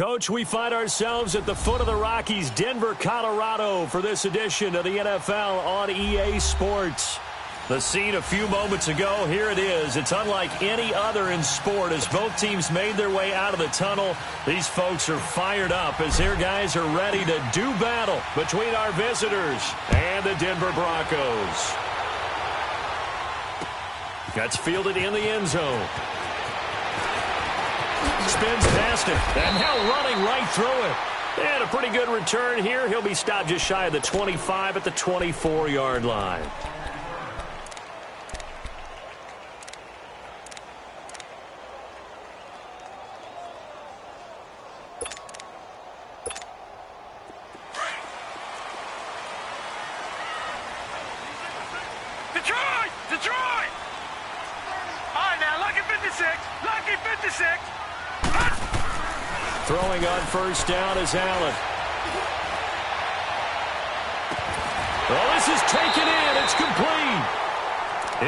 Coach, we find ourselves at the foot of the Rockies, Denver, Colorado, for this edition of the NFL on EA Sports. The scene a few moments ago, here it is. It's unlike any other in sport as both teams made their way out of the tunnel. These folks are fired up as their guys are ready to do battle between our visitors and the Denver Broncos. Gets fielded in the end zone. Spins past it, and now running right through it. And a pretty good return here. He'll be stopped just shy of the 25 at the 24-yard line. Detroit! All right, now, lucky 56. Lucky 56. Throwing on first down is Allen. Oh, this is taken in. It's complete.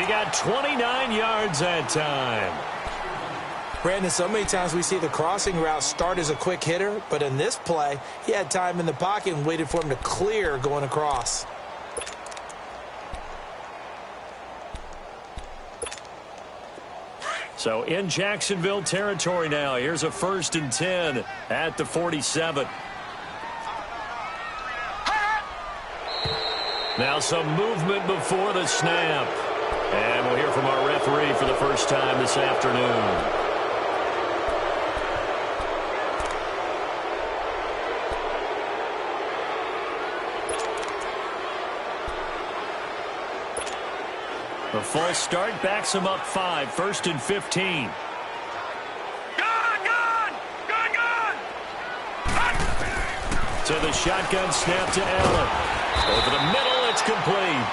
He got 29 yards that time. Brandon, so many times we see the crossing route start as a quick hitter, but in this play, he had time in the pocket and waited for him to clear going across. So in Jacksonville territory now. Here's a 1st and 10 at the 47. Now some movement before the snap. And we'll hear from our referee for the first time this afternoon. The false start backs him up 5, 1st and 15. So the shotgun snap to Allen. Over the middle, it's complete.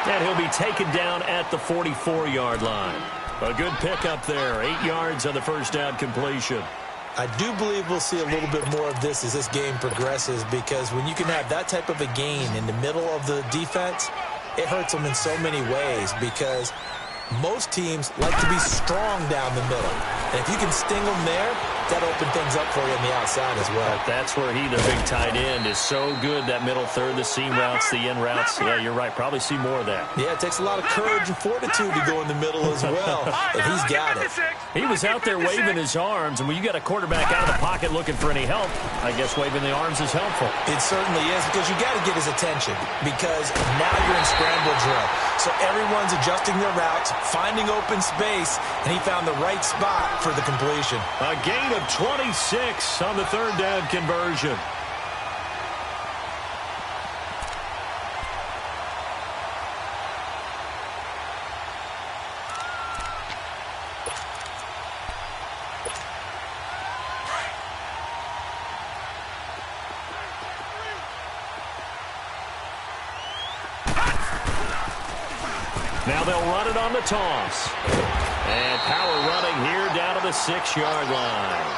And he'll be taken down at the 44-yard line. A good pickup there, 8 yards on the first down completion. I do believe we'll see a little bit more of this as this game progresses, because when you can have that type of a gain in the middle of the defense, it hurts them in so many ways, because most teams like to be strong down the middle. And if you can sting them there, that opens things up for you on the outside as well. But that's where he, the big tight end, is so good, that middle third, the seam routes, the in routes. Yeah, you're right. Probably see more of that. Yeah, it takes a lot of courage and fortitude to go in the middle as well, and he's got it. He was out there waving his arms, and when you got a quarterback out of the pocket looking for any help, I guess waving the arms is helpful. It certainly is, because you got to get his attention, because now you're in scramble drill. So everyone's adjusting their routes, finding open space, and he found the right spot for the completion. A gain of 26 on the third down conversion. Now they'll run it on the toss. And power running here down to the 6-yard line.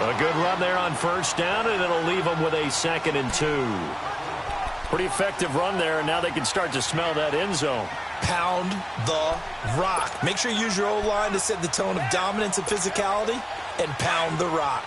A good run there on first down, and it'll leave them with a 2nd and 2. Pretty effective run there, and now they can start to smell that end zone. Pound the rock. Make sure you use your O-line to set the tone of dominance and physicality, and pound the rock.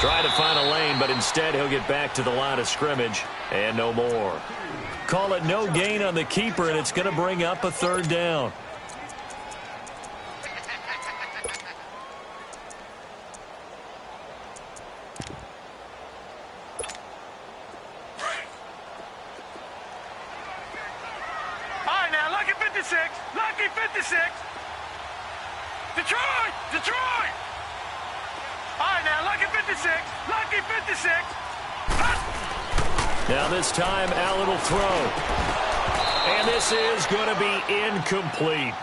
Try to find a lane, but instead he'll get back to the line of scrimmage and no more. Call it no gain on the keeper, and it's going to bring up a 3rd down. All right, now, lucky 56. Lucky 56. Detroit! All right, now, lucky 56. Lucky 56. Now this time, Allen will throw. And this is going to be incomplete.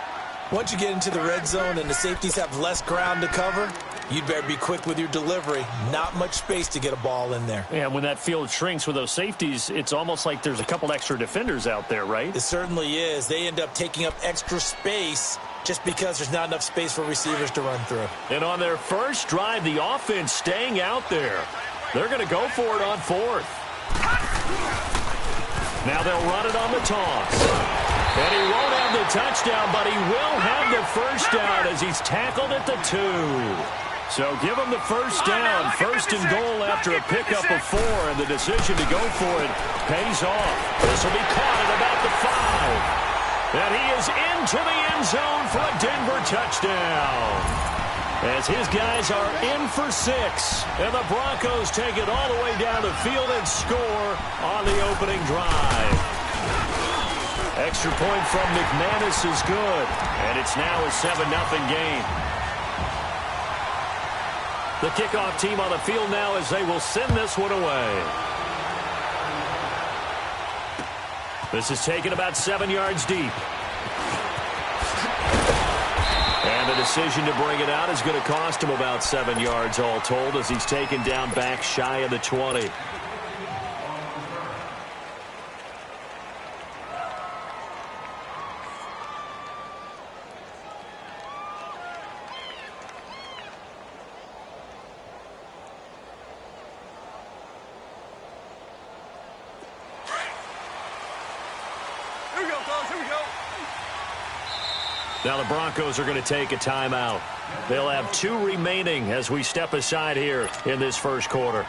Once you get into the red zone and the safeties have less ground to cover, you'd better be quick with your delivery. Not much space to get a ball in there. Yeah, when that field shrinks with those safeties, it's almost like there's a couple extra defenders out there, right? It certainly is. They end up taking up extra space just because there's not enough space for receivers to run through. And on their first drive, the offense staying out there. They're going to go for it on 4th. Now they'll run it on the toss. And he won't have the touchdown, but he will have the first down as he's tackled at the 2. So give him the first down. First and goal after a pickup of 4, and the decision to go for it pays off. This will be caught at about the 5. And he is into the end zone for a Denver touchdown. As his guys are in for 6, and the Broncos take it all the way down the field and score on the opening drive. Extra point from McManus is good, and it's now a 7-0 game. The kickoff team on the field now as they will send this one away. This is taken about 7 yards deep. And the decision to bring it out is going to cost him about 7 yards all told as he's taken down back shy of the 20. Here we go, fellas. Here we go. Now the Broncos are going to take a timeout. They'll have 2 remaining as we step aside here in this first quarter.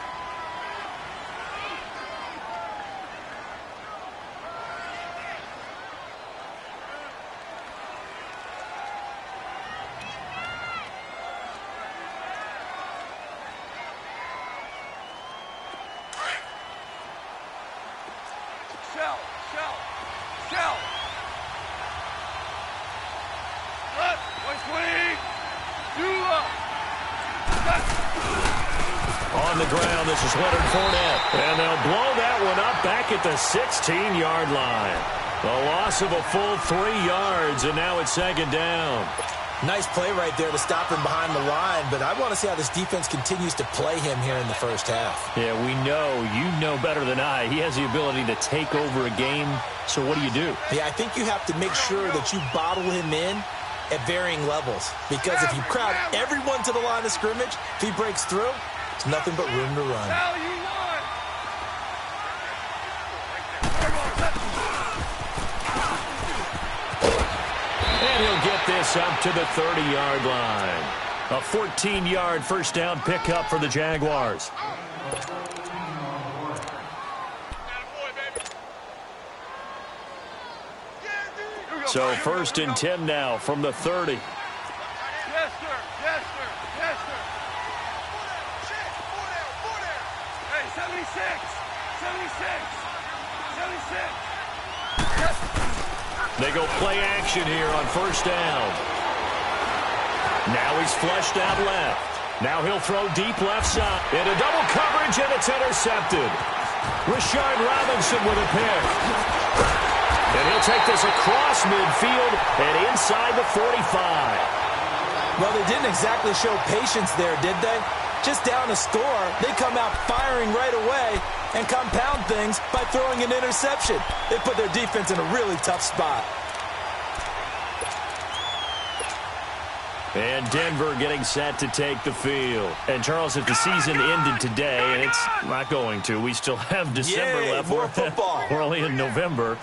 Shell. On the ground, this is Leonard Fournette. And they'll blow that one up back at the 16-yard line. The loss of a full 3 yards, and now it's second down. Nice play right there to stop him behind the line, but I want to see how this defense continues to play him here in the first half. Yeah, we know. You know better than I. He has the ability to take over a game, so what do you do? Yeah, I think you have to make sure that you bottle him in at varying levels, because if you crowd everyone to the line of scrimmage, if he breaks through, it's nothing but room to run. And he'll get this up to the 30-yard line. A 14-yard first down pickup for the Jaguars. So first and 10 now from the 30. Yes, sir. Yes, sir. Yes, sir. Hey, 76. 76. They go play action here on first down. Now he's flushed out left. Now he'll throw deep left side. Into double coverage, and it's intercepted. Rashard Robinson with a pick. And he'll take this across midfield and inside the 45. Well, they didn't exactly show patience there, did they? Just down a score, they come out firing right away and compound things by throwing an interception. They put their defense in a really tough spot. And Denver getting set to take the field. And, Charles, if the season ended today, and it's not going to, we still have December left. More football. We're only in November.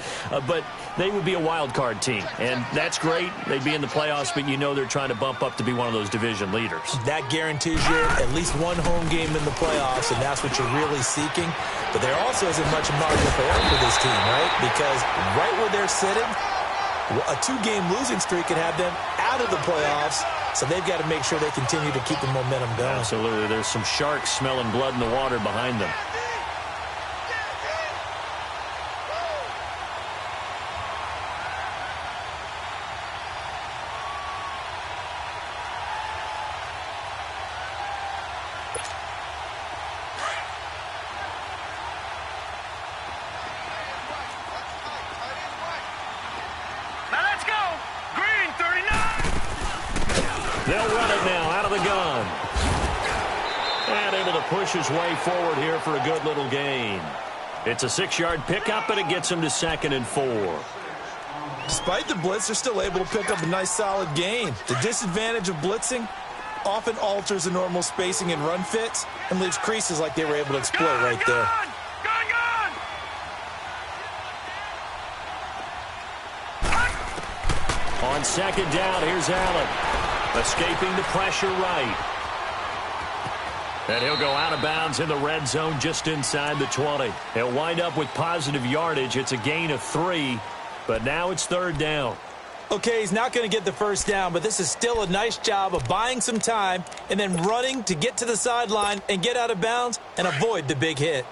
But they would be a wild card team. And that's great. They'd be in the playoffs, but you know they're trying to bump up to be one of those division leaders. That guarantees you at least one home game in the playoffs, and that's what you're really seeking. But there also isn't much margin for error for this team, right? Because right where they're sitting, a 2-game losing streak could have them out of the playoffs. So they've got to make sure they continue to keep the momentum going. Absolutely. There's some sharks smelling blood in the water behind them. They'll run it now out of the gun. And able to push his way forward here for a good little gain. It's a 6-yard pickup, and it gets him to 2nd and 4. Despite the blitz, they're still able to pick up a nice solid gain. The disadvantage of blitzing often alters the normal spacing and run fits and leaves creases like they were able to exploit right there. Gun! On second down, here's Allen. Escaping the pressure right. And he'll go out of bounds in the red zone just inside the 20. He'll wind up with positive yardage. It's a gain of 3, but now it's third down. Okay, he's not going to get the first down, but this is still a nice job of buying some time and then running to get to the sideline and get out of bounds and avoid the big hit.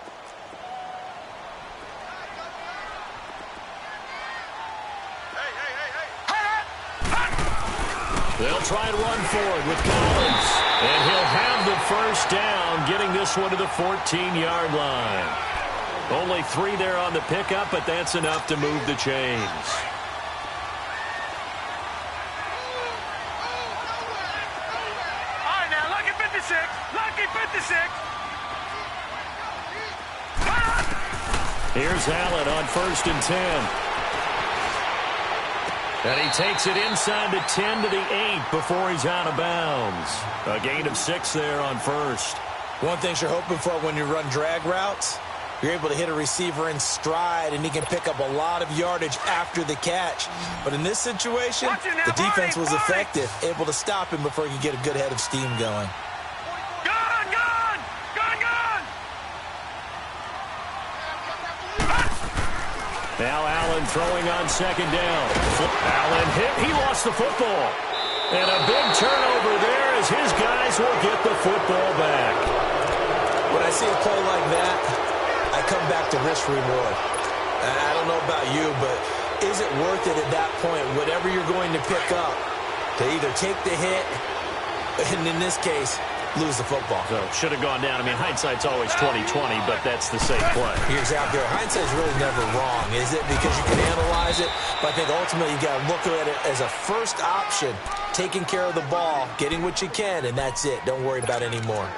They'll try and run forward with Collins. And he'll have the first down, getting this one to the 14-yard line. Only 3 there on the pickup, but that's enough to move the chains. All right, now, lucky 56. Lucky 56. Here's Allen on 1st and 10. And he takes it inside the 10 to the 8 before he's out of bounds. A gain of 6 there on 1st. One thing you're hoping for when you run drag routes, you're able to hit a receiver in stride, and he can pick up a lot of yardage after the catch. But in this situation, the defense was effective, able to stop him before he could get a good head of steam going. Now Allen throwing on second down. Allen hit. He lost the football. And a big turnover there as his guys will get the football back. When I see a play like that, I come back to risk reward. I don't know about you, but is it worth it at that point, whatever you're going to pick up, to either take the hit, and in this case, lose the football? So should have gone down. I mean, hindsight's always 20/20, but that's the safe play. You're exactly right. Hindsight's really never wrong, is it? Because you can analyze it, but I think ultimately you got to look at it as a first option, taking care of the ball, getting what you can, and that's it. Don't worry about any more.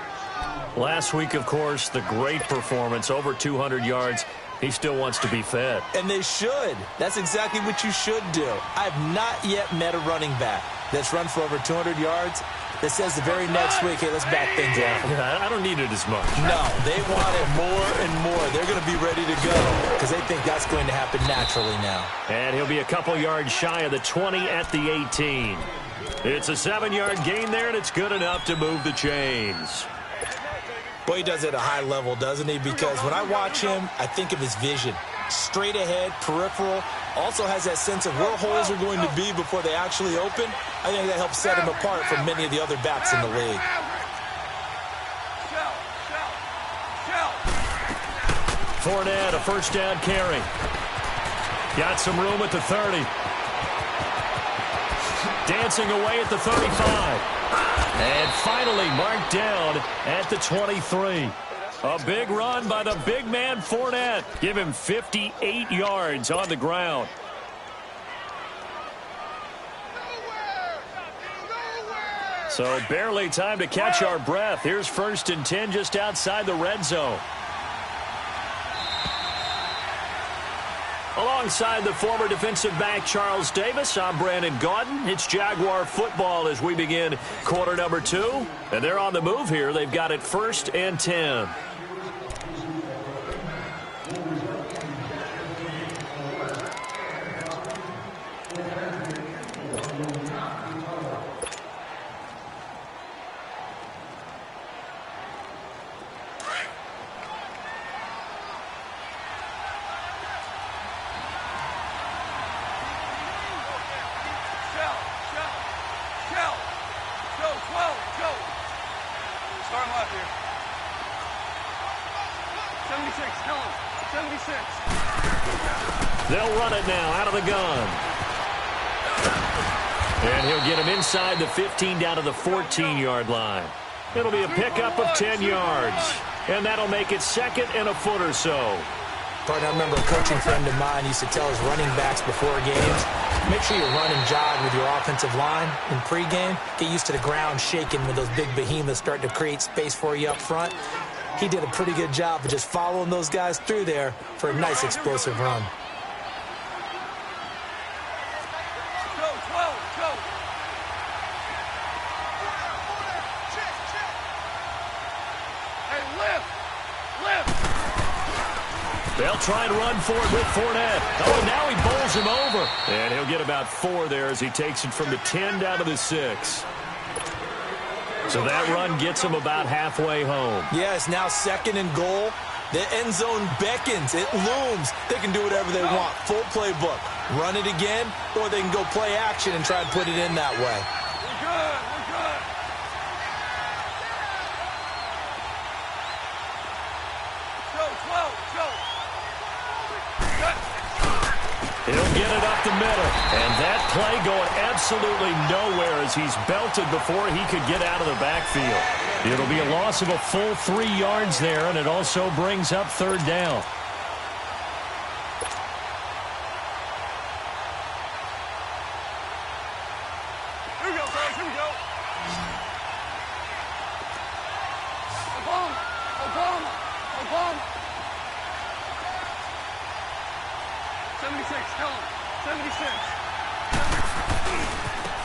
Last week, of course, the great performance, over 200 yards. He still wants to be fed. And they should. That's exactly what you should do. I have not yet met a running back that's run for over 200 yards that says the very next week, hey, let's back things up. Yeah, I don't need it as much. No, they want it more and more. They're going to be ready to go because they think that's going to happen naturally now. And he'll be a couple yards shy of the 20 at the 18. It's a 7-yard gain there, and it's good enough to move the chains. Well, he does it at a high level, doesn't he? Because when I watch him, I think of his vision. Straight ahead, peripheral, also has that sense of where holes are going to be before they actually open. I think that helps set him apart from many of the other backs in the league. Fournette, a first down carry. Got some room at the 30. Dancing away at the 35. And finally marked down at the 23. A big run by the big man Fournette. Give him 58 yards on the ground. So barely time to catch our breath. Here's 1st and 10 just outside the red zone. Alongside the former defensive back Charles Davis, I'm Brandon Gaudin. It's Jaguar football as we begin quarter number 2. And they're on the move here. They've got it 1st and 10. They'll run it now out of the gun. And he'll get him inside the 15 down to the 14-yard line. It'll be a pickup of 10 yards. And that'll make it 2nd and a foot or so. Partner, I remember a coaching friend of mine used to tell his running backs before games, make sure you run and jog with your offensive line in pregame. Get used to the ground shaking when those big behemoths start to create space for you up front. He did a pretty good job of just following those guys through there for a nice explosive run. They'll try and run for it with Fournette. Oh, and now he bowls him over. And he'll get about 4 there as he takes it from the 10 down to the 6. So that run gets him about halfway home. Yeah, it's now 2nd and goal. The end zone beckons. It looms. They can do whatever they want. Full playbook. Run it again, or they can go play action and try and put it in that way. We're good. We're good. Go, 12, go. He'll get it up the middle. And that play going absolutely nowhere as he's belted before he could get out of the backfield. It'll be a loss of a full 3 yards there, and it also brings up 3rd down. Here we go, guys. Here we go. Obama. 76, tell him. 76.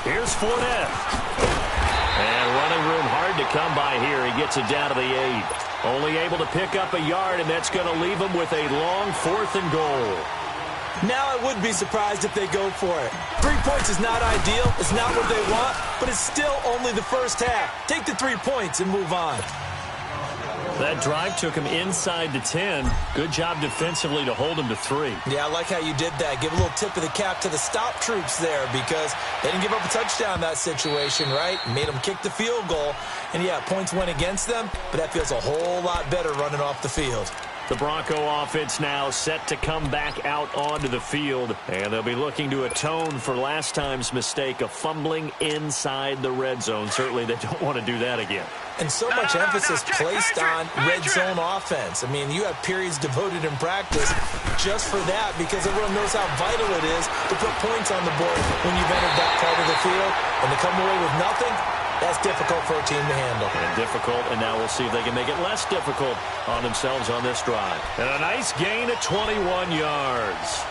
Here's Fournette. And running room hard to come by here. He gets it down to the 8. Only able to pick up a yard, and that's going to leave him with a long 4th and goal. Now I would be surprised if they go for it. 3 points is not ideal. It's not what they want, but it's still only the first half. Take the 3 points and move on. That drive took him inside the 10. Good job defensively to hold him to 3. Yeah, I like how you did that. Give a little tip of the cap to the stop troops there because they didn't give up a touchdown in that situation, right? Made them kick the field goal. And, yeah, points went against them, but that feels a whole lot better running off the field. The Bronco offense now set to come back out onto the field, and they'll be looking to atone for last time's mistake of fumbling inside the red zone. Certainly they don't want to do that again. And so much emphasis placed on red zone offense. I mean, you have periods devoted in practice just for that because everyone knows how vital it is to put points on the board when you've entered that part of the field. And to come away with nothing, that's difficult for a team to handle. And difficult, and now we'll see if they can make it less difficult on themselves on this drive. And a nice gain of 21 yards.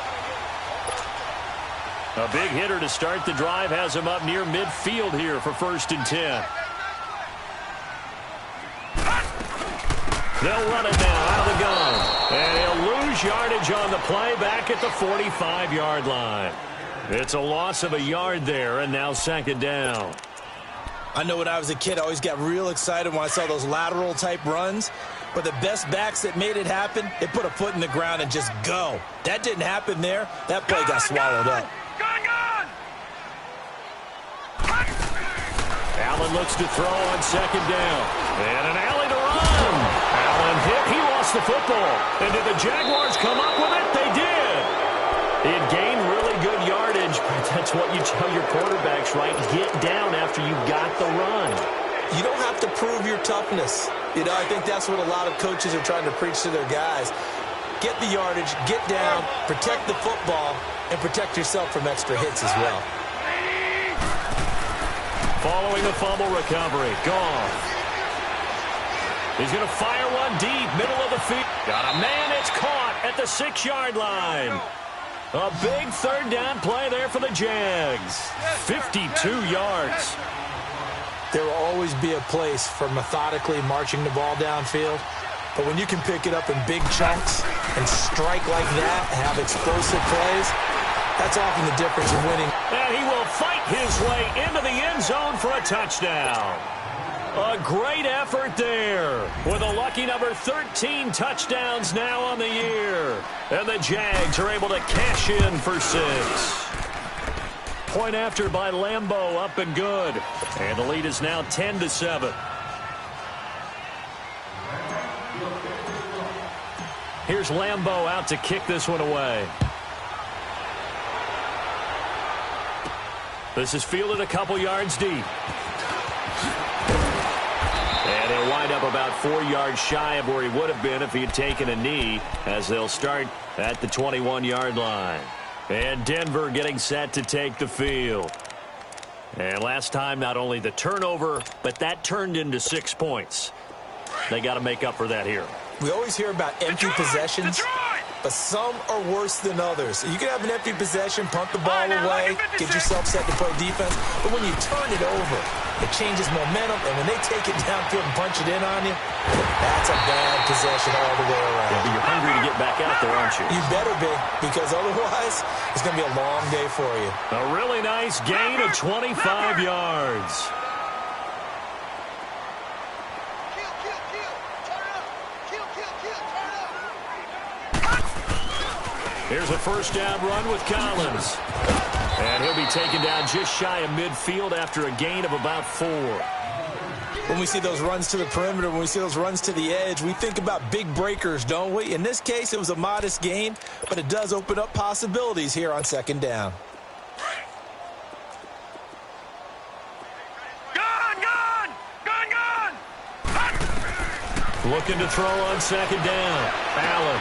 A big hitter to start the drive has him up near midfield here for 1st and 10. They'll run it now out of the gun. And he'll lose yardage on the play back at the 45-yard line. It's a loss of a yard there, and now 2nd down. I know when I was a kid, I always got real excited when I saw those lateral-type runs. But the best backs that made it happen, they put a foot in the ground and just go. That didn't happen there. That play got swallowed up. Gun! Allen looks to throw on 2nd down. And an alley to run. Allen hit. He lost the football. And did the Jaguars come up with it? They did. It gained really good yardage, but that's what you tell your quarterbacks, right? Get down after you got the run. You don't have to prove your toughness. You know, I think that's what a lot of coaches are trying to preach to their guys. Get the yardage, get down, protect the football, and protect yourself from extra hits as well. Following the fumble recovery. Gone. He's going to fire one deep, middle of the field. Got a man, it's caught at the 6-yard line. A big 3rd down play there for the Jags. 52 yards. There will always be a place for methodically marching the ball downfield. But when you can pick it up in big chunks and strike like that, have explosive plays, that's often the difference in winning. And he will fight his way into the end zone for a touchdown. A great effort there with a lucky number 13 touchdowns now on the year. And the Jags are able to cash in for 6. Point after by Lambeau, up and good. And the lead is now 10-7. Here's Lambeau out to kick this one away. This is fielded a couple yards deep. And he'll wind up about 4 yards shy of where he would have been if he had taken a knee, as they'll start at the 21-yard line. And Denver getting set to take the field. And last time, not only the turnover, but that turned into 6 points. They got to make up for that here. We always hear about empty possessions, but some are worse than others. You can have an empty possession, punt the ball away, get yourself set to play defense, but when you turn it over, it changes momentum, and when they take it downfield and punch it in on you, that's a bad possession all the way around. Yeah, but you're hungry to get back out there, aren't you? You better be, because otherwise, it's going to be a long day for you. A really nice gain of 25 yards. Here's a first down run with Collins. And he'll be taken down just shy of midfield after a gain of about 4. When we see those runs to the perimeter, when we see those runs to the edge, we think about big breakers, don't we? In this case, it was a modest gain, but it does open up possibilities here on second down. Looking to throw on second down. Allen.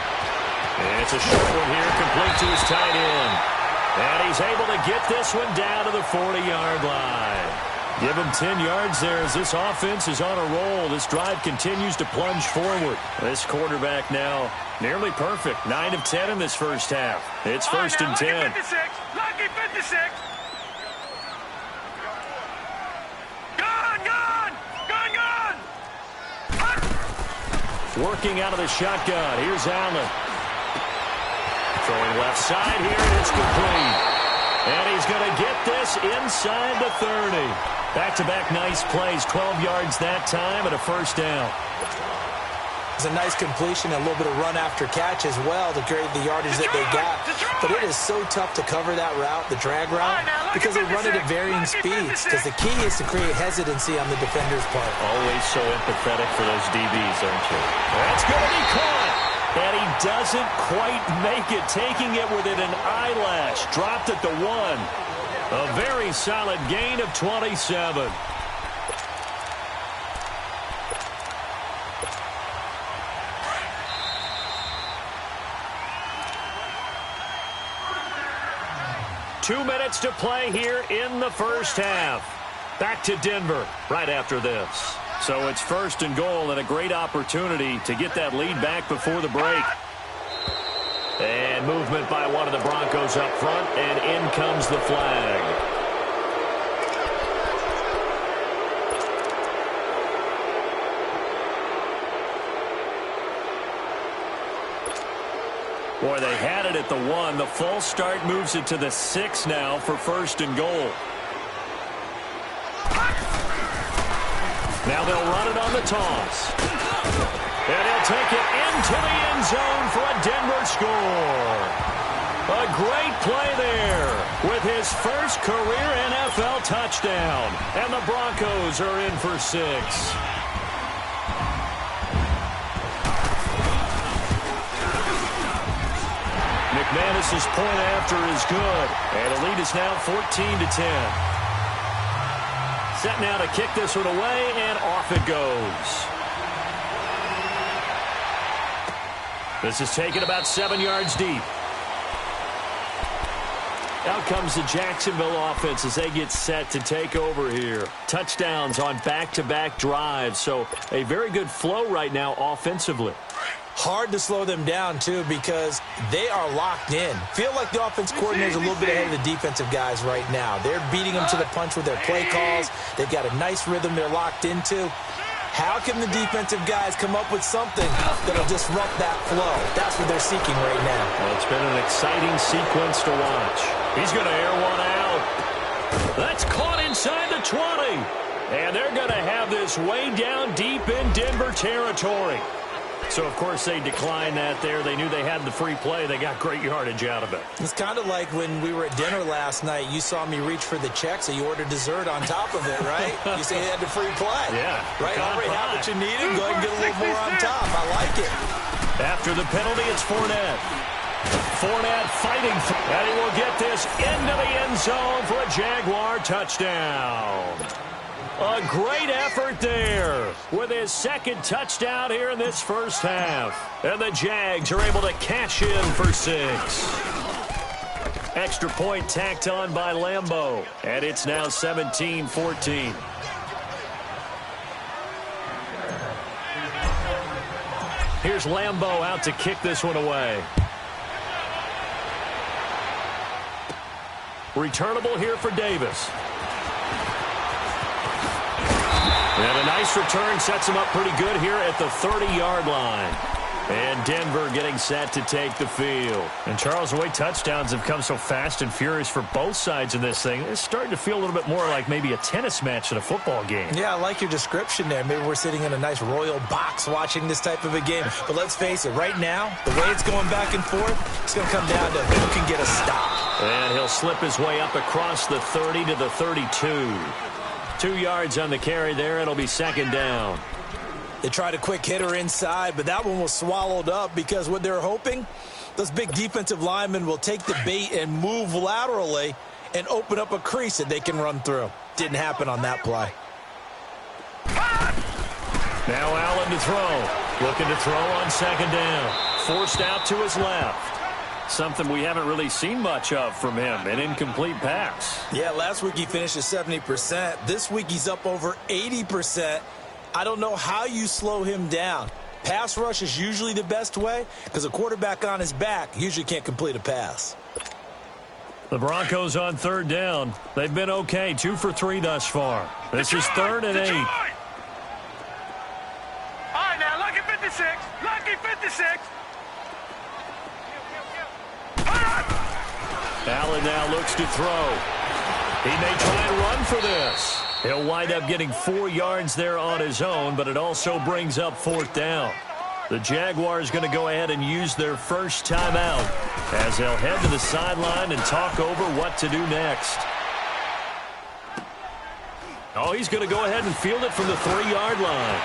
And it's a short one here, complete to his tight end. And he's able to get this one down to the 40-yard line. Give him 10 yards there as this offense is on a roll. This drive continues to plunge forward. This quarterback now nearly perfect. 9 of 10 in this first half. It's first and 10. Lucky 56. Working out of the shotgun. Here's Allen. Throwing left side here, and it's complete. And he's going to get this inside the 30. Back-to-back nice plays. 12 yards that time and a first down. It's a nice completion, a little bit of run after catch as well to create the yardage that they got. But it is so tough to cover that route, the drag route, because they run it at varying speeds. Because the key is to create hesitancy on the defender's part. Always so empathetic for those DBs, aren't you? That's going to be caught. And he doesn't quite make it, taking it within an eyelash. Dropped at the 1. A very solid gain of 27. Two minutes to play here in the first half. Back to Denver right after this. So it's first and goal and a great opportunity to get that lead back before the break. And movement by one of the Broncos up front, and in comes the flag. Boy, they had it at the 1. The false start moves it to the 6 now for first and goal. Now they'll run it on the toss. And he'll take it into the end zone for a Denver score. A great play there with his first career NFL touchdown. And the Broncos are in for 6. McManus's point after is good. And the lead is now 14-10. Set now to kick this one away, and off it goes. This is taken about 7 yards deep. Out comes the Jacksonville offense as they get set to take over here. Touchdowns on back-to-back drives, so a very good flow right now offensively. Hard to slow them down, too, because they are locked in. Feel like the offense coordinator is a little bit ahead of the defensive guys right now. They're beating them to the punch with their play calls. They've got a nice rhythm they're locked into. How can the defensive guys come up with something that'll disrupt that flow? That's what they're seeking right now. Well, it's been an exciting sequence to watch. He's going to air one out. That's caught inside the 20. And they're going to have this way down deep in Denver territory. So, of course, they declined that there. They knew they had the free play. They got great yardage out of it. It's kind of like when we were at dinner last night. You saw me reach for the check, so you ordered dessert on top of it, right? You say you had the free play. Yeah. Right? Already have what you needed. Go ahead and get a little more on top. I like it. After the penalty, it's Fournette. Fournette fighting, and he will get this into the end zone for a Jaguar touchdown. A great effort there with his second touchdown here in this first half. And the Jags are able to cash in for 6. Extra point tacked on by Lambeau. And it's now 17-14. Here's Lambeau out to kick this one away. Returnable here for Davis. And a nice return sets him up pretty good here at the 30-yard line. And Denver getting set to take the field. And Charles, the way touchdowns have come so fast and furious for both sides in this thing, it's starting to feel a little bit more like maybe a tennis match than a football game. Yeah, I like your description there. Maybe we're sitting in a nice royal box watching this type of a game. But let's face it, right now, the way it's going back and forth, it's going to come down to who can get a stop. And he'll slip his way up across the 30 to the 32. 2 yards on the carry there. It'll be second down. They tried a quick hitter inside, but that one was swallowed up because what they're hoping, those big defensive linemen will take the bait and move laterally and open up a crease that they can run through. Didn't happen on that play. Now Allen to throw. Looking to throw on second down. Forced out to his left. Something we haven't really seen much of from him, an incomplete pass. Yeah, last week he finished at 70%. This week he's up over 80%. I don't know how you slow him down. Pass rush is usually the best way because a quarterback on his back usually can't complete a pass. The Broncos on third down. They've been okay, 2 for 3 thus far. This is 3rd and 8. All right, now, lucky 56. Lucky 56. Allen now looks to throw. He may try and run for this. He'll wind up getting 4 yards there on his own, but it also brings up 4th down. The Jaguars going to go ahead and use their first timeout as they'll head to the sideline and talk over what to do next. Oh, he's going to go ahead and field it from the 3-yard line.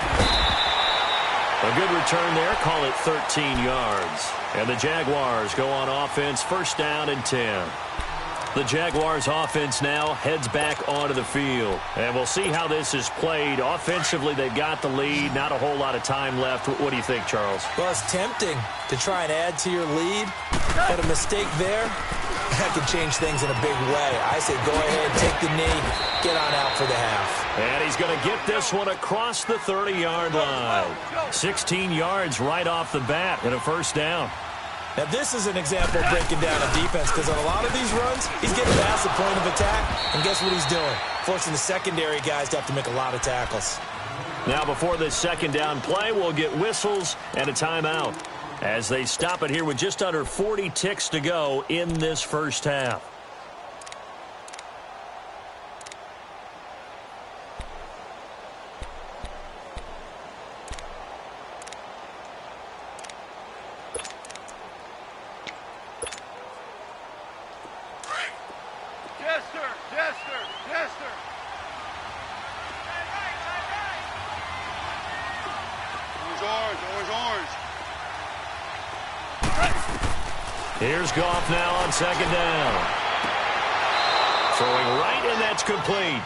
A good return there. Call it 13 yards. And the Jaguars go on offense, first down and 10. The Jaguars offense now heads back onto the field. And we'll see how this is played. Offensively, they've got the lead. Not a whole lot of time left. What do you think, Charles? Well, it's tempting to try and add to your lead. But a mistake there, that could change things in a big way. I say go ahead, take the knee, get on out for the half. And he's going to get this one across the 30-yard line. 16 yards right off the bat and a first down. Now, this is an example of breaking down a defense because on a lot of these runs, he's getting past the point of attack, and guess what he's doing? Forcing the secondary guys to have to make a lot of tackles. Now, before this second down play, we'll get whistles and a timeout as they stop it here with just under 40 ticks to go in this first half. Here's Goff now on second down. Throwing right, and that's complete.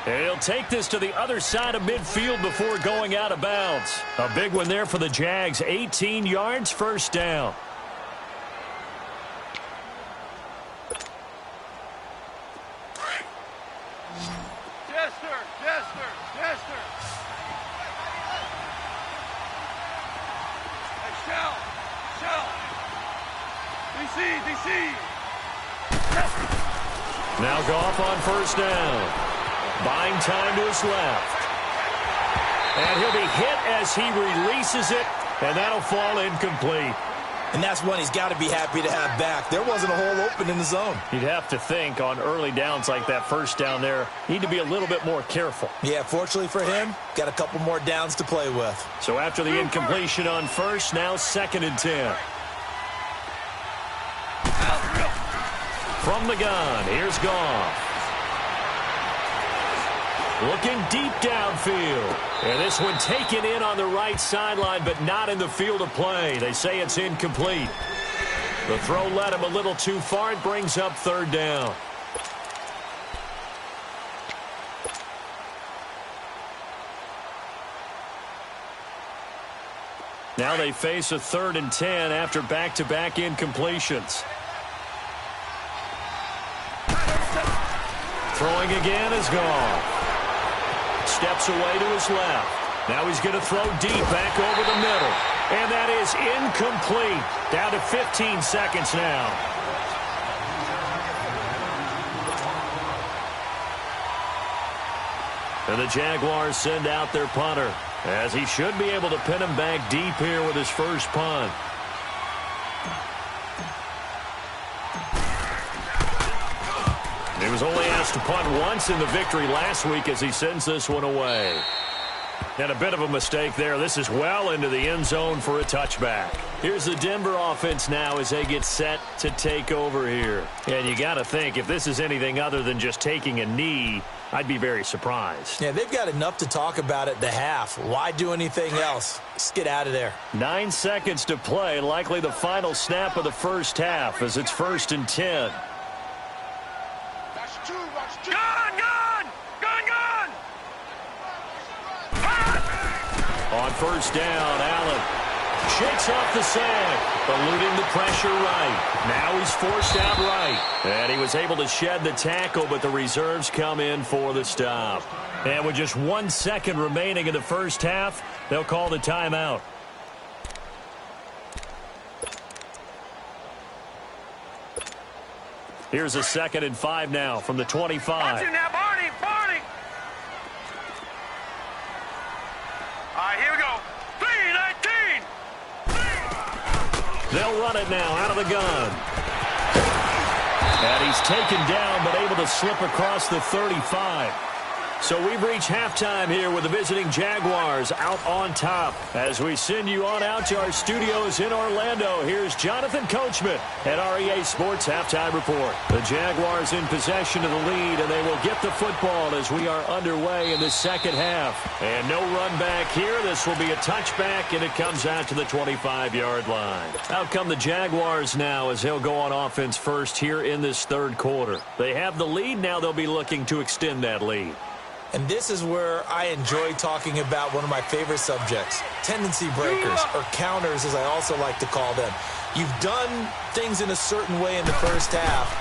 And he'll take this to the other side of midfield before going out of bounds. A big one there for the Jags. 18 yards, first down. Now Goff on first down. Buying time to his left. And he'll be hit as he releases it, and that'll fall incomplete. And that's one he's got to be happy to have back. There wasn't a hole open in the zone. You'd have to think on early downs like that first down there, need to be a little bit more careful. Yeah, fortunately for him, got a couple more downs to play with. So after the incompletion on first, now 2nd and 10. From the gun, here's Goff. Looking deep downfield. And this one taken in on the right sideline, but not in the field of play. They say it's incomplete. The throw led him a little too far. It brings up 3rd down. Now they face a 3rd and 10 after back-to-back incompletions. Throwing again is Goff. Steps away to his left. Now he's going to throw deep back over the middle. And that is incomplete. Down to 15 seconds now. And the Jaguars send out their punter, as he should be able to pin him back deep here with his first punt. He was only asked to punt once in the victory last week as he sends this one away. And a bit of a mistake there. This is well into the end zone for a touchback. Here's the Denver offense now as they get set to take over here. And you got to think, if this is anything other than just taking a knee, I'd be very surprised. Yeah, they've got enough to talk about at the half. Why do anything else? Just get out of there. 9 seconds to play, likely the final snap of the first half as it's 1st and 10. On first down, Allen shakes off the sack, eluding the pressure right. Now he's forced out right. And he was able to shed the tackle, but the reserves come in for the stop. And with just 1 second remaining in the first half, they'll call the timeout. Here's a 2nd and 5 now from the 25. Watch it now, Barney. All right, here we go. 3-19. They'll run it now out of the gun. And he's taken down, but able to slip across the 35. So we've reached halftime here with the visiting Jaguars out on top. As we send you on out to our studios in Orlando, here's Jonathan Coachman at REA Sports Halftime Report. The Jaguars in possession of the lead, and they will get the football as we are underway in the second half. And no run back here. This will be a touchback, and it comes out to the 25-yard line. Out come the Jaguars now as they'll go on offense first here in this third quarter. They have the lead. Now they'll be looking to extend that lead. And this is where I enjoy talking about one of my favorite subjects, tendency breakers, or counters as I also like to call them. You've done things in a certain way in the first half,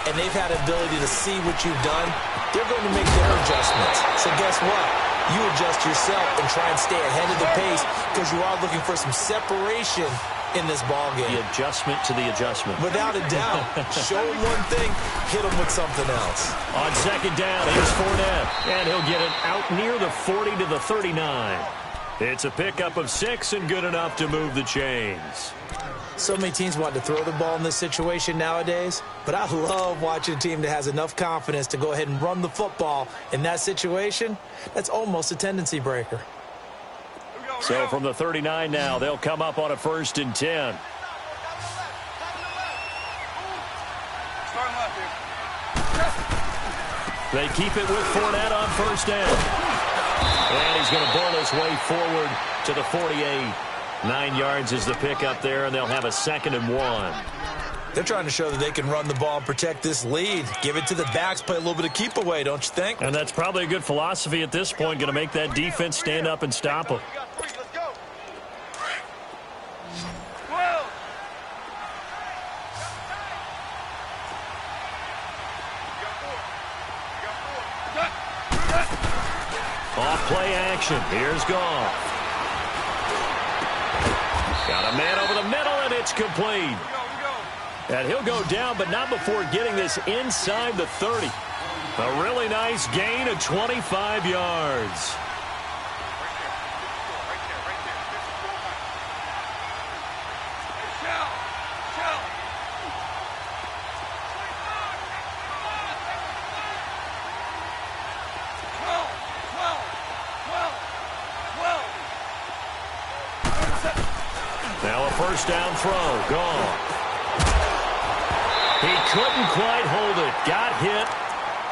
and they've had the ability to see what you've done. They're going to make their adjustments. So guess what? You adjust yourself and try and stay ahead of the pace because you are looking for some separation in this ball game. The adjustment to the adjustment. Without a doubt. Show him one thing, hit him with something else. On second down, here's Fournette. And he'll get it out near the 40 to the 39. It's a pickup of 6 and good enough to move the chains. So many teams want to throw the ball in this situation nowadays, but I love watching a team that has enough confidence to go ahead and run the football in that situation. That's almost a tendency breaker. So from the 39 now, they'll come up on a 1st and 10. They keep it with Fournette on first down. And he's going to bowl his way forward to the 48. 9 yards is the pickup there, and they'll have a 2nd and 1. They're trying to show that they can run the ball and protect this lead. Give it to the backs, play a little bit of keep away, don't you think? And that's probably a good philosophy at this point, going to make that defense stand up and stop them. Off play action. Here's Goff. Got a man over the middle, and it's complete. And he'll go down, but not before getting this inside the 30. A really nice gain of 25 yards. Now a first down throw. Gone. He couldn't quite hold it. Got hit.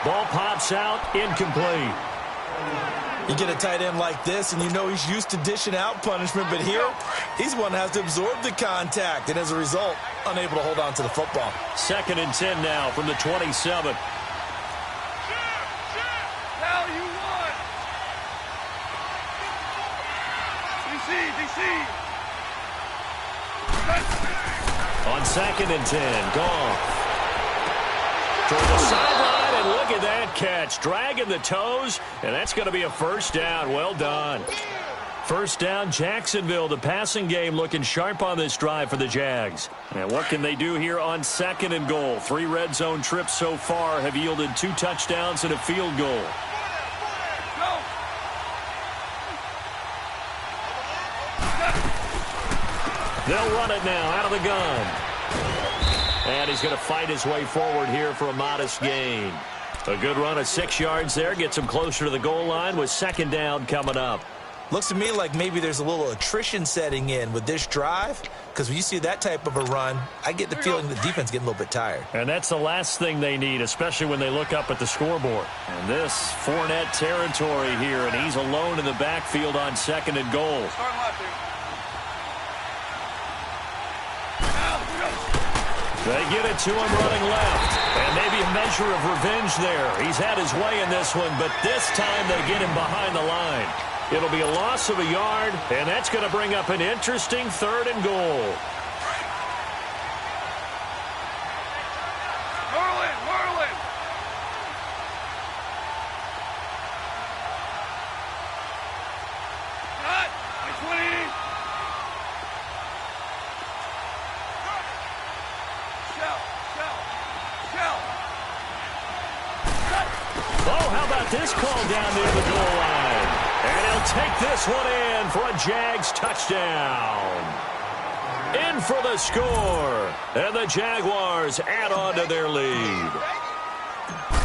Ball pops out. Incomplete. You get a tight end like this, and you know he's used to dishing out punishment, but here, he's one that has to absorb the contact, and as a result, unable to hold on to the football. 2nd and 10 now from the 27. Now you won. DC. On 2nd and 10, Goff. Toward the sideline, and look at that catch. Dragging the toes, and that's going to be a first down. Well done. First down, Jacksonville. The passing game looking sharp on this drive for the Jags. And what can they do here on 2nd and goal? 3 red zone trips so far have yielded 2 touchdowns and a field goal. Go. They'll run it now out of the gun. And he's going to fight his way forward here for a modest gain. A good run of 6 yards there. Gets him closer to the goal line with second down coming up. Looks to me like maybe there's a little attrition setting in with this drive, because when you see that type of a run, I get the feeling the defense getting a little bit tired. And that's the last thing they need, especially when they look up at the scoreboard. And this Fournette territory here, and he's alone in the backfield on second and goal. They get it to him running left. And maybe a measure of revenge there. He's had his way in this one, but this time they get him behind the line. It'll be a loss of a yard, and that's going to bring up an interesting third and goal. Whirling. Cut. 20. Shell. Oh, how about this call down near the goal line? And he'll take this one in for a Jags touchdown. In for the score. And the Jaguars add on to their lead.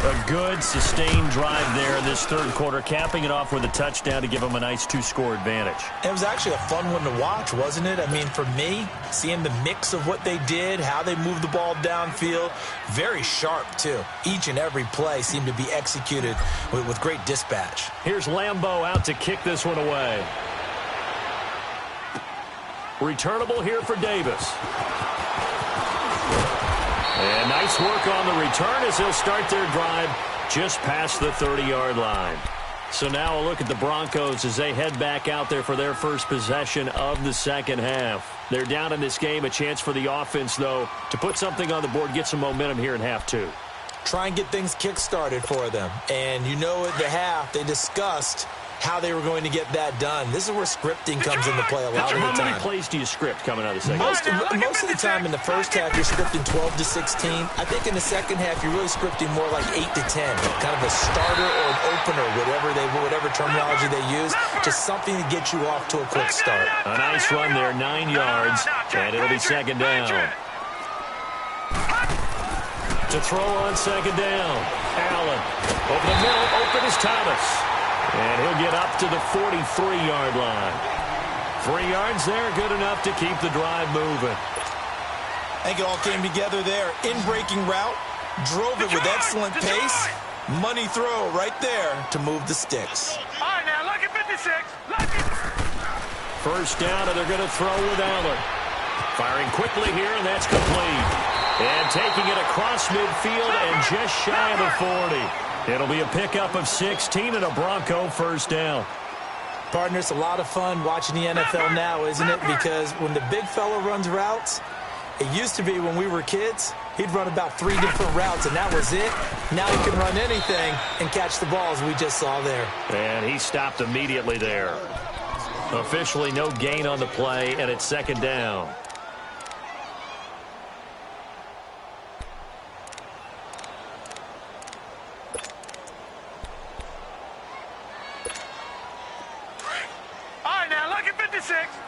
A good, sustained drive there in this third quarter, capping it off with a touchdown to give them a nice 2-score advantage. It was actually a fun one to watch, wasn't it? I mean, for me, seeing the mix of what they did, how they moved the ball downfield, very sharp, too. Each and every play seemed to be executed with great dispatch. Here's Lambeau out to kick this one away. Returnable here for Davis. And nice work on the return as they'll start their drive just past the 30-yard line. So now a look at the Broncos as they head back out there for their first possession of the second half. They're down in this game. A chance for the offense, though, to put something on the board, get some momentum here in half two. Try and get things kick-started for them. And you know at the half they discussed how they were going to get that done. This is where scripting comes into play a lot of the time. How many plays do you script coming out of the second? Most of the time in the first half, you're scripting 12 to 16. I think in the second half, you're really scripting more like 8 to 10. Kind of a starter or an opener, whatever terminology they use. Just something to get you off to a quick start. A nice run there, 9 yards, and it'll be second down. To throw on second down, Allen. Over the middle, open is Thomas. And he'll get up to the 43-yard line. 3 yards there, good enough to keep the drive moving. I think it all came together there. In-breaking route, drove it with excellent pace. Money throw right there to move the sticks. All right, now, lucky 56. Lucky. First down, and they're going to throw with Allen. Firing quickly here, and that's complete. And taking it across midfield and just shy of the 40. It'll be a pickup of 16 and a Bronco first down. Partner, it's a lot of fun watching the NFL now, isn't it? Because when the big fella runs routes, it used to be when we were kids, he'd run about 3 different routes, and that was it. Now he can run anything and catch the balls we just saw there. And he stopped immediately there. Officially no gain on the play, and it's second down.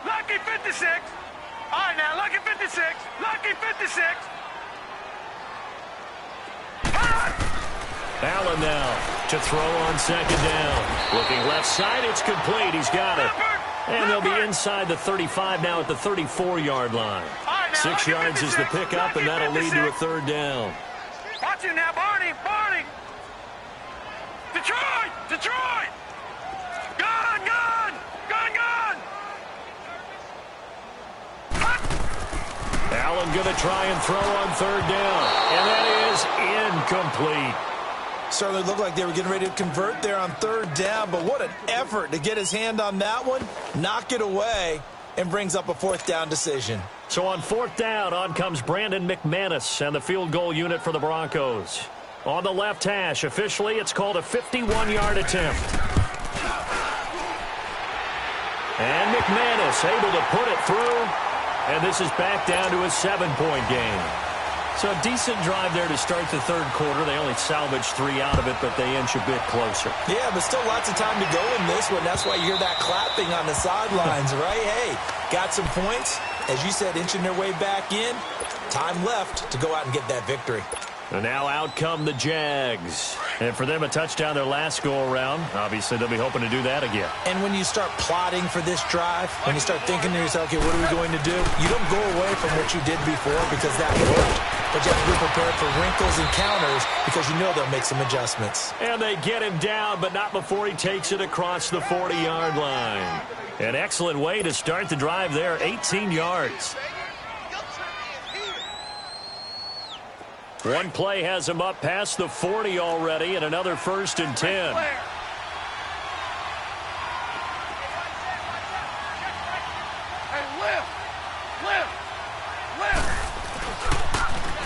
Lucky 56. All right, now, lucky 56. Lucky 56. Allen now to throw on second down. Looking left side, it's complete. He's got it. And they'll be inside the 35 now at the 34-yard line. 6 yards is the pickup, and that'll lead to a third down. Watch it now, Barney. Detroit. Gun. Allen going to try and throw on third down. And that is incomplete. Certainly looked like they were getting ready to convert there on third down, but what an effort to get his hand on that one, knock it away, and brings up a fourth down decision. So on fourth down, on comes Brandon McManus and the field goal unit for the Broncos. On the left hash, officially it's called a 51-yard attempt. And McManus able to put it through. And this is back down to a 7-point game. So a decent drive there to start the third quarter. They only salvaged 3 out of it, but they inch a bit closer. Yeah, but still lots of time to go in this one. That's why you hear that clapping on the sidelines, right? Hey, got some points. as you said, inching their way back in. Time left to go out and get that victory. And now out come the Jags. And for them, a touchdown their last go-around. Obviously, they'll be hoping to do that again. And when you start plotting for this drive, when you start thinking to yourself, okay, what are we going to do? You don't go away from what you did before because that worked. But you have to be prepared for wrinkles and counters because you know they'll make some adjustments. And they get him down, but not before he takes it across the 40-yard line. An excellent way to start the drive there, 18 yards. One play has him up past the 40 already, and another 1st and 10.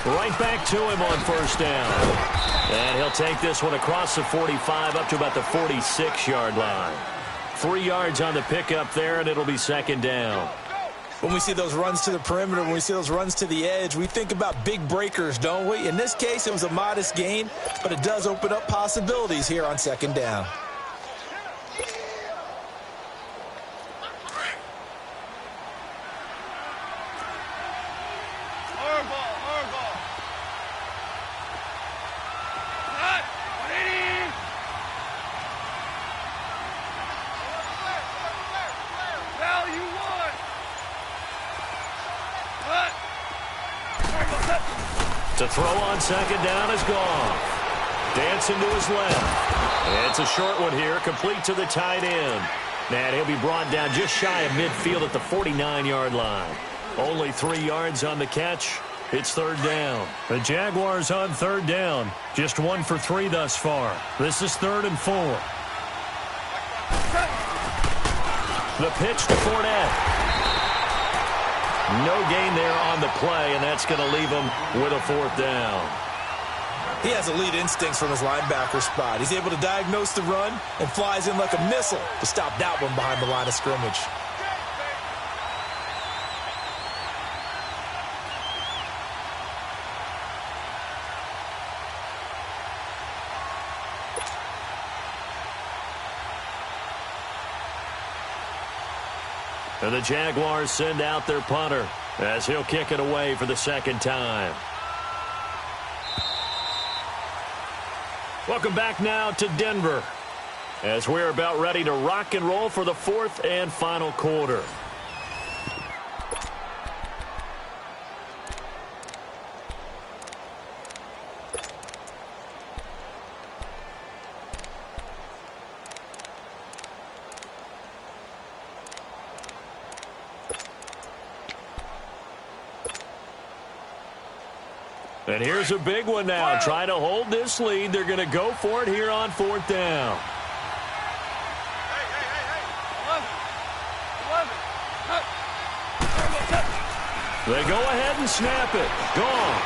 Right back to him on 1st down. And he'll take this one across the 45 up to about the 46-yard line. 3 yards on the pickup there, and it'll be 2nd down. When we see those runs to the perimeter, when we see those runs to the edge, we think about big breakers, don't we? In this case, it was a modest gain, but it does open up possibilities here on 2nd down. To throw on 2nd down is Goff. Dancing to his left. It's a short one here, complete to the tight end. And he'll be brought down just shy of midfield at the 49-yard line. Only 3 yards on the catch. It's 3rd down. The Jaguars on 3rd down. Just 1 for 3 thus far. This is 3rd and 4. The pitch to Fournette. No gain there on the play, and that's going to leave him with a 4th down. He has elite instincts from his linebacker spot. He's able to diagnose the run and flies in like a missile to stop that one behind the line of scrimmage. And the Jaguars send out their punter as he'll kick it away for the 2nd time. Welcome back now to Denver as we're about ready to rock and roll for the 4th and final quarter. And here's a big one now. Trying to hold this lead. They're going to go for it here on 4th down. They go ahead and snap it. Gone.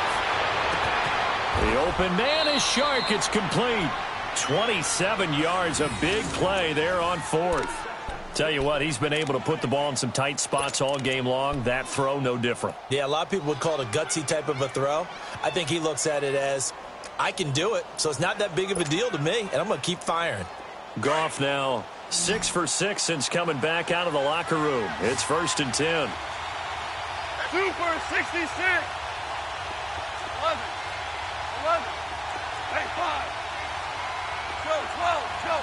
The open man is Shark. It's complete. 27 yards. A big play there on 4th. Tell you what, he's been able to put the ball in some tight spots all game long. That throw, no different. Yeah, a lot of people would call it a gutsy type of a throw. I think he looks at it as, I can do it, so it's not that big of a deal to me, and I'm going to keep firing. Goff now 6 for 6 since coming back out of the locker room. It's 1st and 10. 2 for 66. 11. 11. Hey, 5. Joe, 12. Joe.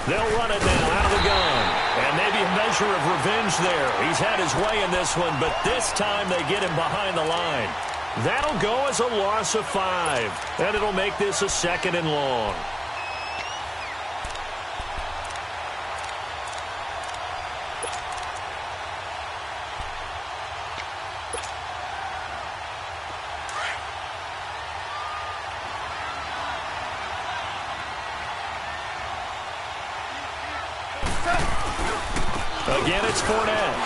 They'll run it now out of the gun. And maybe a measure of revenge there. He's had his way in this one, but this time they get him behind the line. That'll go as a loss of 5. And it'll make this a 2nd and long. Again, it's Fournette.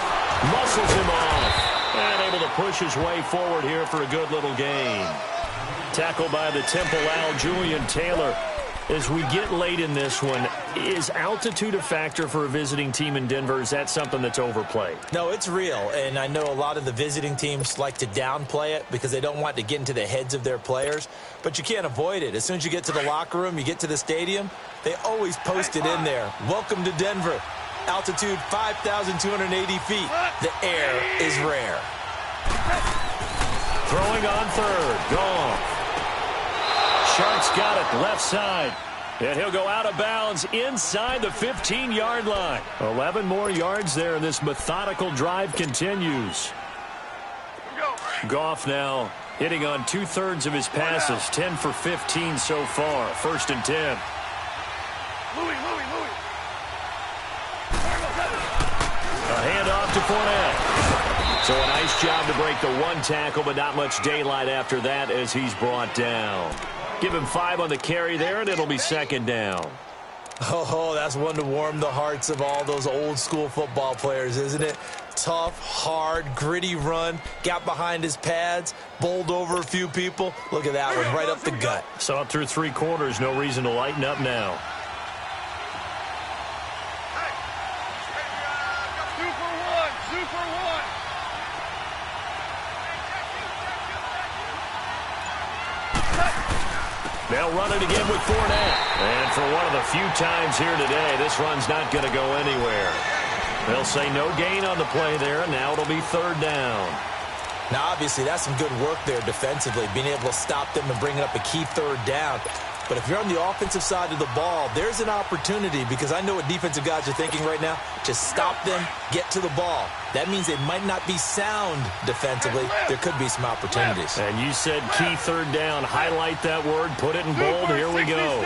Muscles him off. And able to push his way forward here for a good little gain. Tackled by the Temple Owl, Julian Taylor. As we get late in this one, is altitude a factor for a visiting team in Denver? Is that something that's overplayed? No, it's real, and I know a lot of the visiting teams like to downplay it because they don't want to get into the heads of their players, but you can't avoid it. As soon as you get to the locker room, you get to the stadium, they always post it in there. Welcome to Denver. Altitude 5,280 feet. The air is rare. Throwing on third. Gone. Sharks got it left side. And he'll go out of bounds inside the 15-yard line. 11 more yards there, and this methodical drive continues. Goff now hitting on 2/3 of his passes. 10 for 15 so far. 1st and 10. A handoff to Fournette. So a nice job to break the one tackle, but not much daylight after that as he's brought down. Give him 5 on the carry there, and it'll be 2nd down. Oh, that's one to warm the hearts of all those old-school football players, isn't it? Tough, hard, gritty run. Got behind his pads, bowled over a few people. Look at that one, right up the gut. Saw it through 3 quarters. No reason to lighten up now. They'll run it again with Fournette. And for one of the few times here today, this run's not going to go anywhere. They'll say no gain on the play there, and now it'll be 3rd down. Now, obviously, that's some good work there defensively, being able to stop them and bring up a key 3rd down. But if you're on the offensive side of the ball, there's an opportunity, because I know what defensive guys are thinking right now. Just stop them, get to the ball. That means they might not be sound defensively. There could be some opportunities. And you said key 3rd down. Highlight that word, put it in bold. Here we go.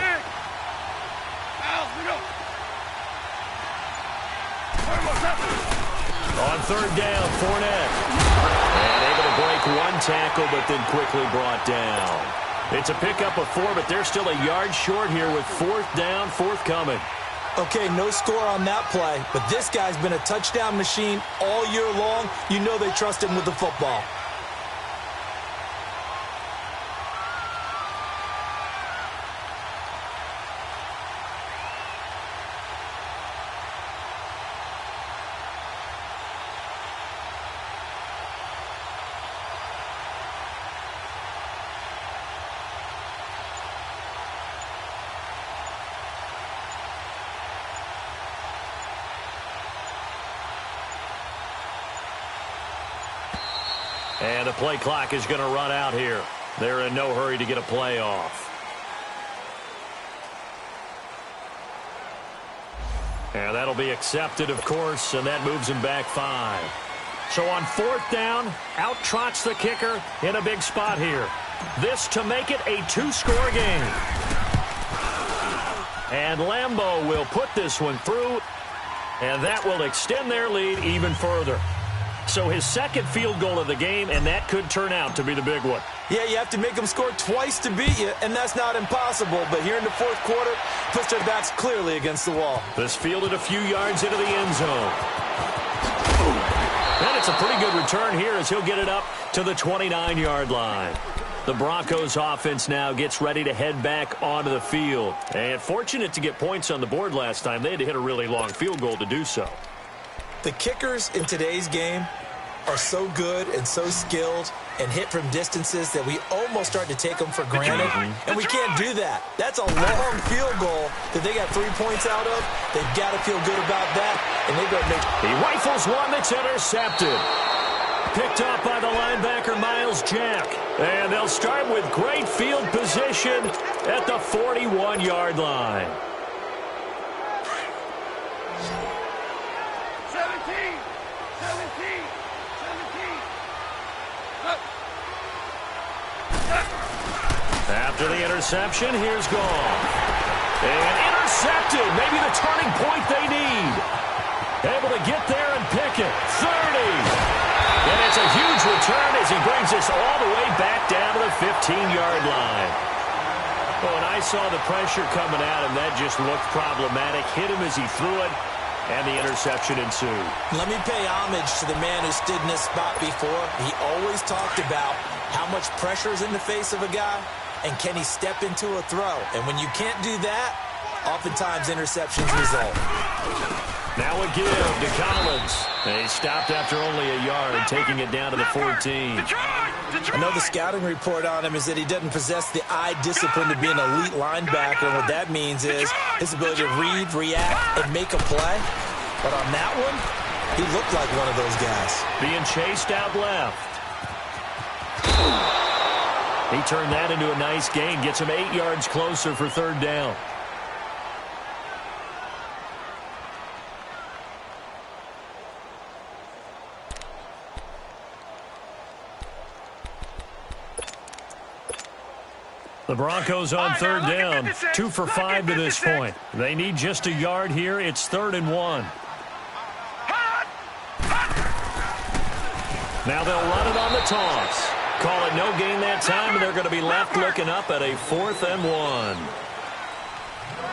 On 3rd down, Fournette. And able to break one tackle, but then quickly brought down. It's a pickup of 4, but they're still a yard short here with 4th down, forthcoming. Okay, no score on that play, but this guy's been a touchdown machine all year long. You know they trust him with the football. And the play clock is going to run out here. They're in no hurry to get a play off. And that'll be accepted, of course, and that moves him back 5. So on 4th down, out trots the kicker in a big spot here. This to make it a 2-score game. And Lambeau will put this one through, and that will extend their lead even further. So his 2nd field goal of the game, and that could turn out to be the big one. Yeah, you have to make them score twice to beat you, and that's not impossible. But here in the 4th quarter, puts their backs clearly against the wall. This fielded a few yards into the end zone. And it's a pretty good return here as he'll get it up to the 29-yard line. The Broncos offense now gets ready to head back onto the field. And fortunate to get points on the board last time. They had to hit a really long field goal to do so. The kickers in today's game are so good and so skilled and hit from distances that we almost start to take them for granted, and we can't do that. That's a long field goal that they got 3 points out of. They've got to feel good about that, and they've got to make... He rifles one that's intercepted. Picked up by the linebacker, Miles Jack. And they'll start with great field position at the 41-yard line. After the interception, here's Goff. And intercepted. Maybe the turning point they need. Able to get there and pick it. 30. And it's a huge return as he brings us all the way back down to the 15-yard line. Oh, and I saw the pressure coming at him. That just looked problematic. Hit him as he threw it, and the interception ensued. Let me pay homage to the man who stood in this spot before. He always talked about how much pressure is in the face of a guy, and can he step into a throw? And when you can't do that, oftentimes interceptions result. Now a give to Collins. He stopped after only a yard, taking it down to the 14. I know the scouting report on him is that he doesn't possess the eye discipline to be an elite linebacker, and what that means is his ability to read, react, and make a play. But on that one, he looked like one of those guys. Being chased out left. He turned that into a nice gain. Gets him 8 yards closer for third down. The Broncos on third down. 2 for 5 to this point. They need just a yard here. It's 3rd and 1. Now they'll run it on the toss. Call it no gain that time, and they're going to be left looking up at a 4th and 1.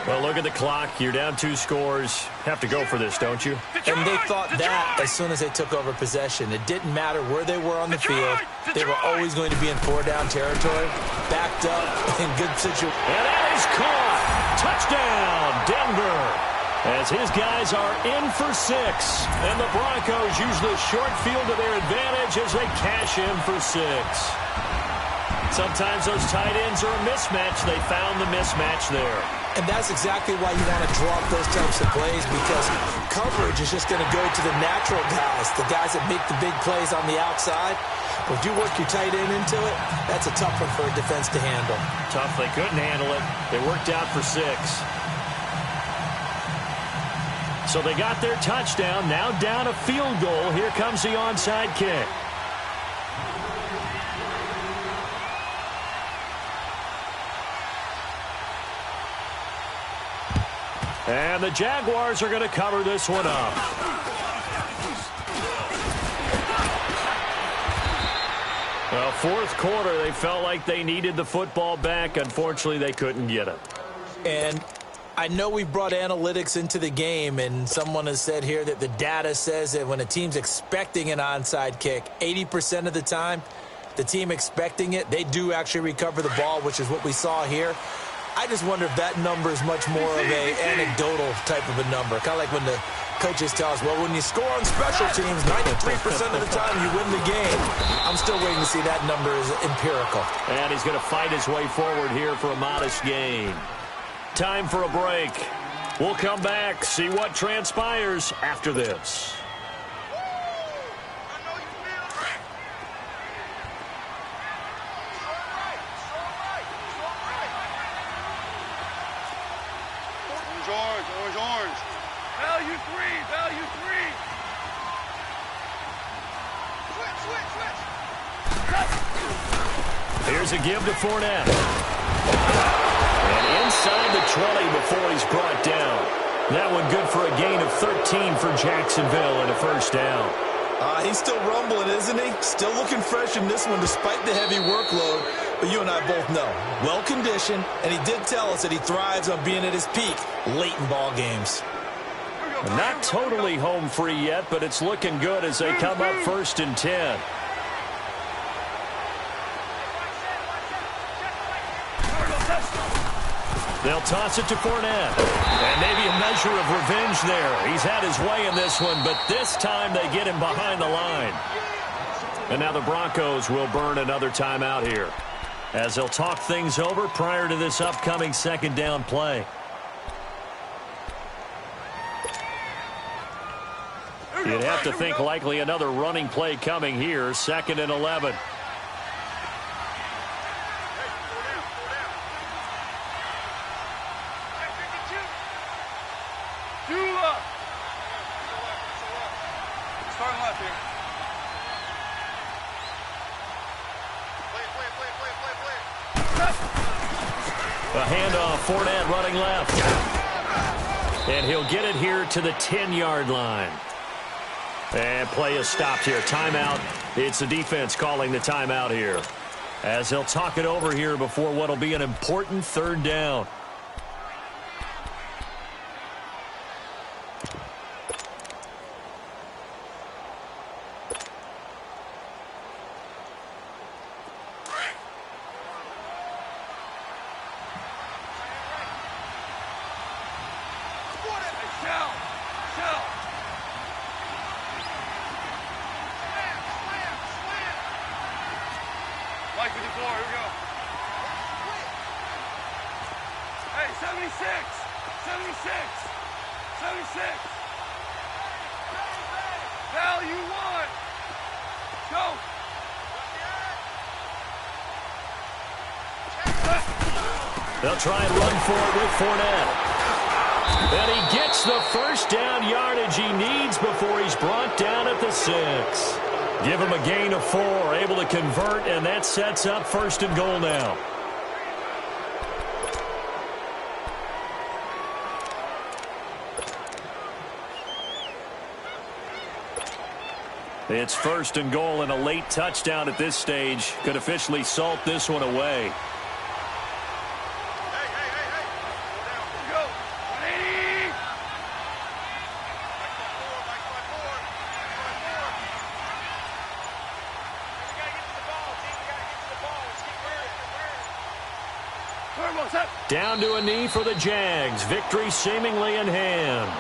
Well, look at the clock. You're down 2 scores. Have to go for this, don't you? And they thought that as soon as they took over possession. It didn't matter where they were on the field. They were always going to be in 4-down territory, backed up, in good situation. And that is caught. Touchdown, Denver. As his guys are in for 6. And the Broncos use the short field to their advantage as they cash in for 6. Sometimes those tight ends are a mismatch. They found the mismatch there. And that's exactly why you want to draw up those types of plays, because coverage is just going to go to the natural guys, the guys that make the big plays on the outside. But if you work your tight end into it, that's a tough one for a defense to handle. Tough. They couldn't handle it. They worked out for 6. So they got their touchdown. Now down a field goal. Here comes the onside kick. And the Jaguars are going to cover this one up. Well, 4th quarter, they felt like they needed the football back. Unfortunately, they couldn't get it. And I know we brought analytics into the game, and someone has said here that the data says that when a team's expecting an onside kick, 80% of the time, the team expecting it, they do actually recover the ball, which is what we saw here. I just wonder if that number is much more of a anecdotal type of a number. Kind of like when the coaches tell us, well, when you score on special teams, 93% of the time you win the game. I'm still waiting to see that number is empirical. And he's going to fight his way forward here for a modest gain. Time for a break. We'll come back, see what transpires after this. Orange. Value 3. Switch. Here's a give to Fournette. And inside the 20 before he's brought down. That one good for a gain of 13 for Jacksonville and a first down. He's still rumbling, isn't he? Still looking fresh in this one despite the heavy workload. But you and I both know, well-conditioned, and he did tell us that he thrives on being at his peak late in ball games. Not totally home free yet, but it's looking good as they come up 1st and 10. They'll toss it to Fournette. And maybe a measure of revenge there. He's had his way in this one, but this time they get him behind the line. And now the Broncos will burn another timeout here, as they'll talk things over prior to this upcoming 2nd down play. You'd have to think likely another running play coming here, 2nd and 11. Starting left here. A handoff, Fournette running left. And he'll get it here to the 10-yard line. And play is stopped here. Timeout. It's the defense calling the timeout here, as they'll talk it over here before what will be an important 3rd down. Mike 54, here we go. Hey, 76. hell you want? Go. They'll try and run for it with Fournette. And he gets the first down yardage he needs before he's brought down at the 6. Give him a gain of 4, able to convert, and that sets up 1st and goal now. It's 1st and goal, and a late touchdown at this stage could officially salt this one away. Down to a knee for the Jags. Victory seemingly in hand.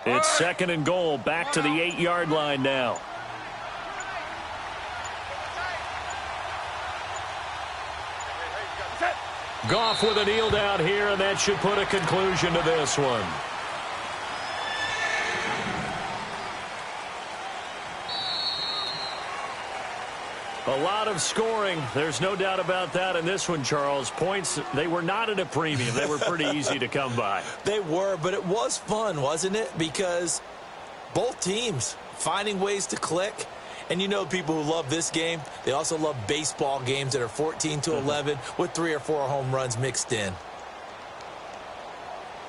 It's 2nd and goal, back to the 8-yard line now. Goff with a kneel down here, and that should put a conclusion to this one. A lot of scoring. There's no doubt about that in this one, Charles. Points, they were not at a premium. They were pretty easy to come by. They were, but it was fun, wasn't it? Because both teams finding ways to click. And you know people who love this game, they also love baseball games that are 14-11 with 3 or 4 home runs mixed in.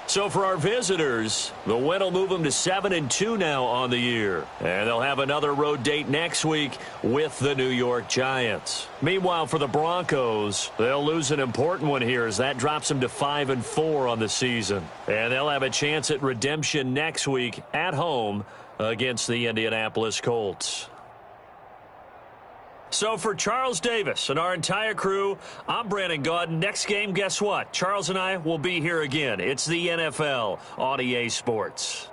So for our visitors, the win will move them to 7-2 now on the year. And they'll have another road date next week with the New York Giants. Meanwhile, for the Broncos, they'll lose an important one here as that drops them to 5-4 on the season. And they'll have a chance at redemption next week at home against the Indianapolis Colts. So for Charles Davis and our entire crew, I'm Brandon Gaudin. Next game, guess what? Charles and I will be here again. It's the NFL on EA Sports.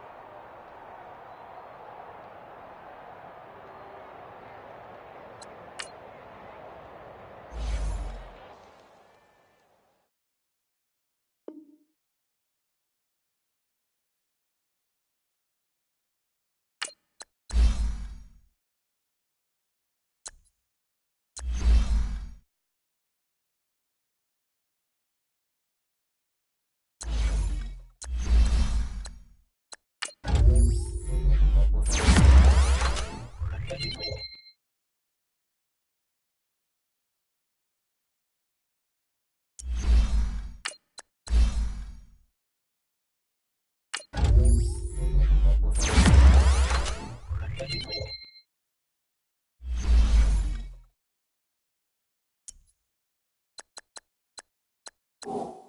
You